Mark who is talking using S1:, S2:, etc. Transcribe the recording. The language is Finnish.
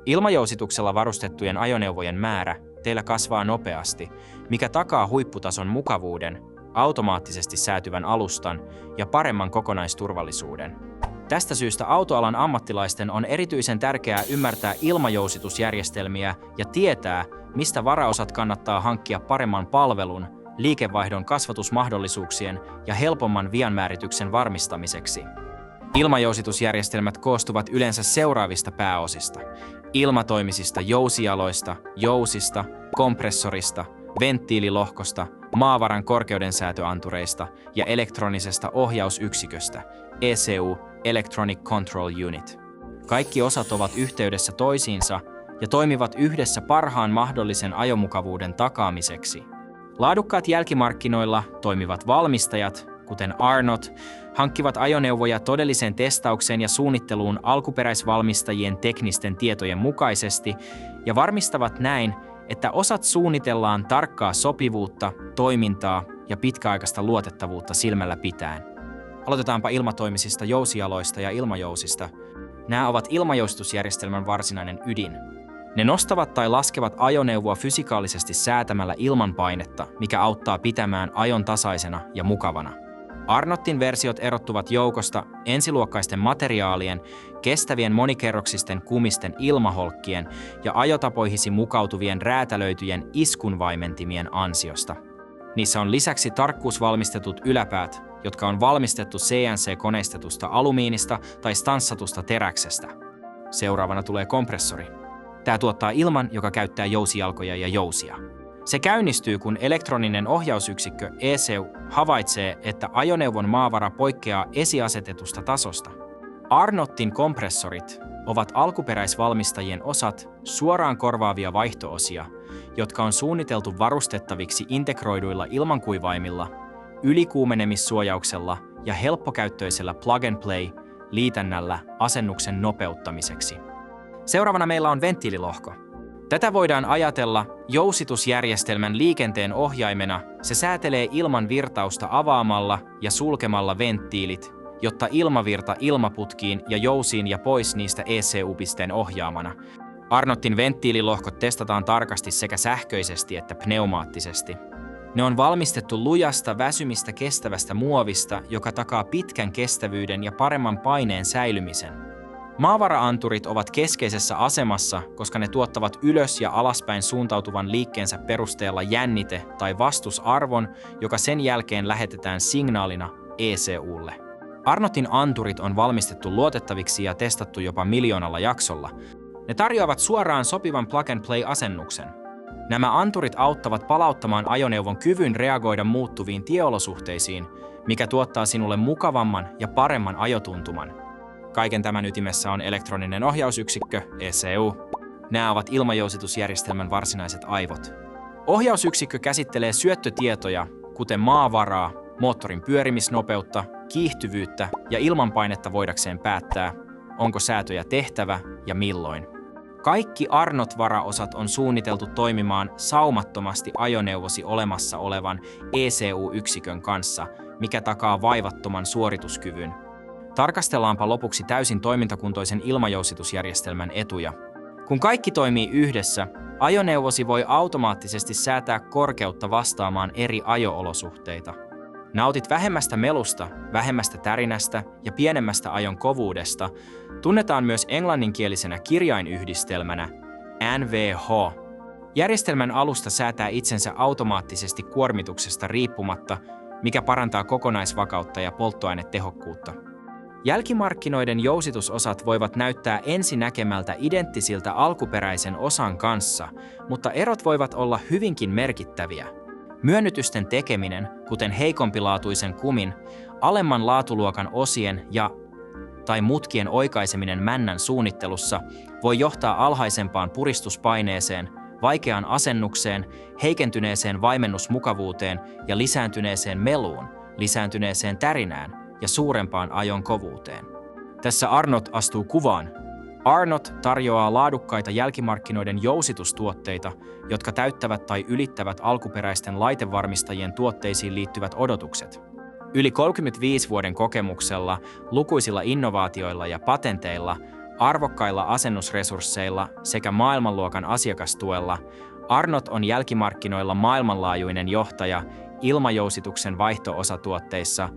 S1: Ilmajousituksella varustettujen ajoneuvojen määrä teillä kasvaa nopeasti, mikä takaa huipputason mukavuuden, automaattisesti säätyvän alustan ja paremman kokonaisturvallisuuden. Tästä syystä autoalan ammattilaisten on erityisen tärkeää ymmärtää ilmajousitusjärjestelmiä ja tietää, mistä varaosat kannattaa hankkia paremman palvelun, liikevaihdon kasvatusmahdollisuuksien ja helpomman vianmäärityksen varmistamiseksi. Ilmajousitusjärjestelmät koostuvat yleensä seuraavista pääosista: ilmatoimisista jousijaloista, jousista, kompressorista, venttiililohkosta, maavaran korkeudensäätöantureista ja elektronisesta ohjausyksiköstä, ECU, Electronic Control Unit. Kaikki osat ovat yhteydessä toisiinsa ja toimivat yhdessä parhaan mahdollisen ajomukavuuden takaamiseksi. Laadukkaat jälkimarkkinoilla toimivat valmistajat, kuten Arnott, hankkivat ajoneuvoja todelliseen testaukseen ja suunnitteluun alkuperäisvalmistajien teknisten tietojen mukaisesti ja varmistavat näin, että osat suunnitellaan tarkkaa sopivuutta, toimintaa ja pitkäaikaista luotettavuutta silmällä pitäen. Aloitetaanpa ilmatoimisista jousijaloista ja ilmajousista. Nämä ovat ilmajousitusjärjestelmän varsinainen ydin. Ne nostavat tai laskevat ajoneuvoa fysikaalisesti säätämällä ilmanpainetta, mikä auttaa pitämään ajon tasaisena ja mukavana. Arnottin versiot erottuvat joukosta ensiluokkaisten materiaalien, kestävien monikerroksisten kumisten ilmaholkkien ja ajotapoihisi mukautuvien räätälöityjen iskunvaimentimien ansiosta. Niissä on lisäksi tarkkuusvalmistetut yläpäät, jotka on valmistettu CNC-koneistetusta alumiinista tai stanssatusta teräksestä. Seuraavana tulee kompressori. Tämä tuottaa ilman, joka käyttää jousijalkoja ja jousia. Se käynnistyy, kun elektroninen ohjausyksikkö ECU havaitsee, että ajoneuvon maavara poikkeaa esiasetetusta tasosta. Arnottin kompressorit ovat alkuperäisvalmistajien osat suoraan korvaavia vaihtoosia, jotka on suunniteltu varustettaviksi integroiduilla ilmankuivaimilla, ylikuumenemissuojauksella ja helppokäyttöisellä plug-and-play-liitännällä asennuksen nopeuttamiseksi. Seuraavana meillä on venttiililohko. Tätä voidaan ajatella jousitusjärjestelmän liikenteen ohjaimena. Se säätelee ilman virtausta avaamalla ja sulkemalla venttiilit, jotta ilmavirta ilmaputkiin ja jousiin ja pois niistä ECU-pisteen ohjaamana. Arnottin venttiililohkot testataan tarkasti sekä sähköisesti että pneumaattisesti. Ne on valmistettu lujasta, väsymistä kestävästä muovista, joka takaa pitkän kestävyyden ja paremman paineen säilymisen. Maavara-anturit ovat keskeisessä asemassa, koska ne tuottavat ylös- ja alaspäin suuntautuvan liikkeensä perusteella jännite- tai vastusarvon, joka sen jälkeen lähetetään signaalina ECUlle. Arnottin anturit on valmistettu luotettaviksi ja testattu jopa 1 miljoonalla jaksolla. Ne tarjoavat suoraan sopivan plug-and-play-asennuksen. Nämä anturit auttavat palauttamaan ajoneuvon kyvyn reagoida muuttuviin tieolosuhteisiin, mikä tuottaa sinulle mukavamman ja paremman ajotuntuman. Kaiken tämän ytimessä on elektroninen ohjausyksikkö, ECU. Nämä ovat ilmajousitusjärjestelmän varsinaiset aivot. Ohjausyksikkö käsittelee syöttötietoja, kuten maavaraa, moottorin pyörimisnopeutta, kiihtyvyyttä ja ilmanpainetta voidakseen päättää, onko säätöjä tehtävä ja milloin. Kaikki Arnott-varaosat on suunniteltu toimimaan saumattomasti ajoneuvosi olemassa olevan ECU-yksikön kanssa, mikä takaa vaivattoman suorituskyvyn. Tarkastellaanpa lopuksi täysin toimintakuntoisen ilmajousitusjärjestelmän etuja. Kun kaikki toimii yhdessä, ajoneuvosi voi automaattisesti säätää korkeutta vastaamaan eri ajo-olosuhteita. Nautit vähemmästä melusta, vähemmästä tärinästä ja pienemmästä ajon kovuudesta, tunnetaan myös englanninkielisenä kirjainyhdistelmänä NVH. Järjestelmän alusta säätää itsensä automaattisesti kuormituksesta riippumatta, mikä parantaa kokonaisvakautta ja polttoainetehokkuutta. Jälkimarkkinoiden jousitusosat voivat näyttää ensinäkemältä identtisiltä alkuperäisen osan kanssa, mutta erot voivat olla hyvinkin merkittäviä. Myönnytysten tekeminen, kuten heikompilaatuisen kumin, alemman laatuluokan osien tai mutkien oikaiseminen männän suunnittelussa, voi johtaa alhaisempaan puristuspaineeseen, vaikeaan asennukseen, heikentyneeseen vaimennusmukavuuteen ja lisääntyneeseen meluun, lisääntyneeseen tärinään ja suurempaan ajon kovuuteen. Tässä Arnott astuu kuvaan. Arnott tarjoaa laadukkaita jälkimarkkinoiden jousitustuotteita, jotka täyttävät tai ylittävät alkuperäisten laitevarmistajien tuotteisiin liittyvät odotukset. Yli 35 vuoden kokemuksella, lukuisilla innovaatioilla ja patenteilla arvokkailla asennusresursseilla sekä maailmanluokan asiakastuella Arnott on jälkimarkkinoilla maailmanlaajuinen johtaja ilmajousituksen vaihto-osatuotteissa